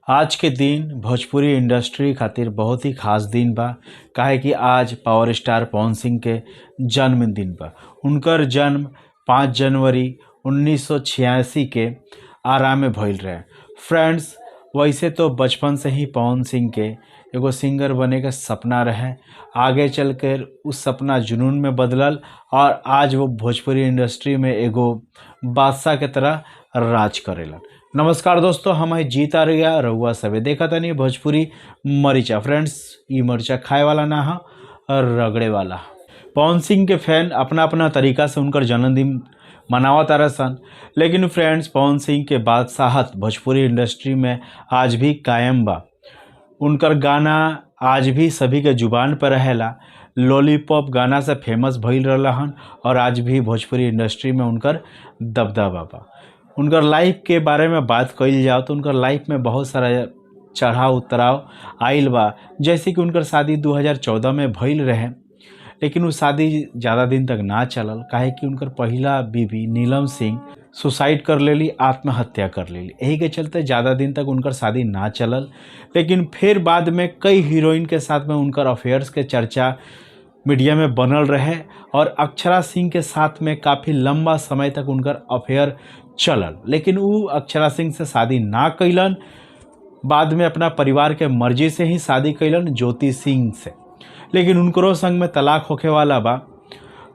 आज के दिन भोजपुरी इंडस्ट्री खातिर बहुत ही खास दिन बा। काहे कि आज पावर स्टार पवन सिंह के जन्मदिन बा। उनकर जन्म 5 जनवरी 1986 के आरा में भइल रहे। फ्रेंड्स, वैसे तो बचपन से ही पवन सिंह के एगो सिंगर बने का सपना रहे। आगे चलकर उस सपना जुनून में बदलल और आज वो भोजपुरी इंडस्ट्री में एगो बादशाह के तरह राज करेलन। नमस्कार दोस्तों, हम है जीता रहिया रहुआ सबे देखा तनी भोजपुरी मरीचा। फ्रेंड्स, ये मरीचा खाए वाला ना है और रगड़े वाला। पवन सिंह के फैन अपना अपना तरीका से उनकर जन्मदिन मनावत आ सन, लेकिन फ्रेंड्स पवन सिंह के बादशाहत भोजपुरी इंडस्ट्री में आज भी कायम बा। उनकर गाना आज भी सभी के जुबान पर रहेला। लॉलीपॉप गाना से फेमस भइल रहन और आज भी भोजपुरी इंडस्ट्री में उनकर दबदबा बा। उनकर लाइफ के बारे में बात कइल जाओ तो उनकर लाइफ में बहुत सारा चढ़ाव उतराव आइल बा। जैसे कि उनकर शादी 2014 में भइल रहे, लेकिन वो शादी ज़्यादा दिन तक ना चलल। काहे कि उनकर पहला बीवी नीलम सिंह सुसाइड कर लेली, आत्महत्या कर लेली। यही के चलते ज़्यादा दिन तक उनकर शादी ना चलल। लेकिन फिर बाद में कई हीरोइन के साथ में उनकर अफेयर्स के चर्चा मीडिया में बनल रहे और अक्षरा सिंह के साथ में काफ़ी लंबा समय तक उनकर अफेयर चलल। लेकिन वो अक्षरा सिंह से शादी ना कैलन, बाद में अपना परिवार के मर्जी से ही शादी कैलन ज्योति सिंह से। लेकिन उनकरो संग में तलाक होखे वाला बा,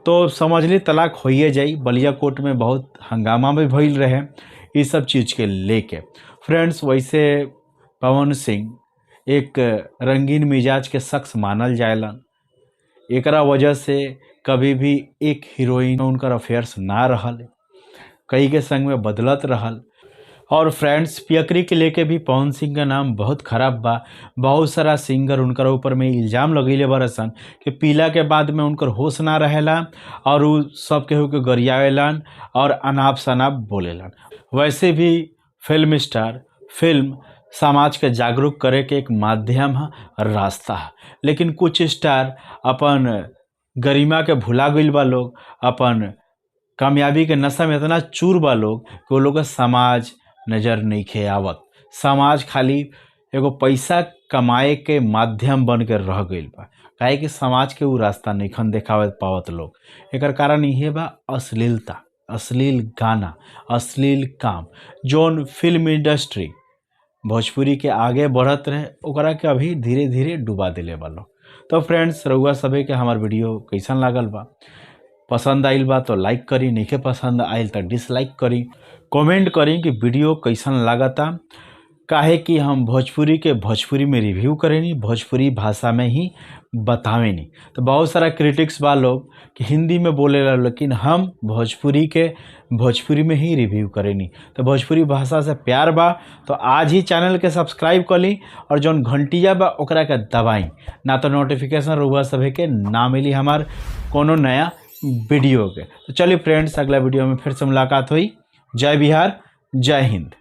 तो समझ ली तलाक होइए जाई। बलिया कोर्ट में बहुत हंगामा भी भइल रहे ये सब चीज़ के लेके। फ्रेंड्स, वैसे पवन सिंह एक रंगीन मिजाज के शख्स मानल जाएलन। एकरा वजह से कभी भी एक हीरोइन उनकर अफेयर्स ना रहल, कई के संग में बदलत रहल। और फ्रेंड्स, पियकरी के लेके भी पवन सिंह का नाम बहुत खराब बा। बहुत सारा सिंगर उनकर ऊपर में इल्ज़ाम लगैले बरसन कि पीला के बाद में उनकर होश ना रहेला और वो सब केहू के गरियावेलन और अनाप शनाप बोलेलन। वैसे भी फिल्म स्टार फिल्म समाज के जागरूक करे के एक माध्यम है, रास्ता है। लेकिन कुछ स्टार अपन गरिमा के भुला गइल बा लोग, अपन कामयाबी के नशा में इतना चूर बा लोग कि वो लोग समाज नज़र नहीं आवत। समाज खाली एगो पैसा कमाए के माध्यम बन के रह गइल बा। काहे कि समाज के वो रास्ता नहीं देखावे पावत लोग। एकर कारण ये बा अश्लीलता, अश्लील गाना, अश्लील काम, जोन फिल्म इंडस्ट्री भोजपुरी के आगे बढ़त रहे ओकरा के अभी धीरे धीरे डुबा दिले बा लोग। तो फ्रेंड्स, रउआ सभे के हमार वीडियो कैसन लागल बा? पसंद आइल बा तो लाइक करी, नहीं पसंद आइल तो डिसलाइक करी। कमेंट करी कि वीडियो कैसन लागता। काहे कि हम भोजपुरी के भोजपुरी में रिव्यू करेनी, भोजपुरी भाषा में ही बतावेनी। तो बहुत सारा क्रिटिक्स बा लोग कि हिंदी में बोलेला, लेकिन हम भोजपुरी के भोजपुरी में ही रिव्यू करेनी। तो भोजपुरी भाषा से प्यार बा तो आज ही चैनल के सब्सक्राइब कर ली और जौन घंटिया बा ओकरा के दबाई, ना तो नोटिफिकेशन रउआ सभे के ना मिली हमार कोनो नया वीडियो के। तो चलिए फ्रेंड्स, अगला वीडियो में फिर से मुलाकात हुई। जय बिहार, जय हिंद।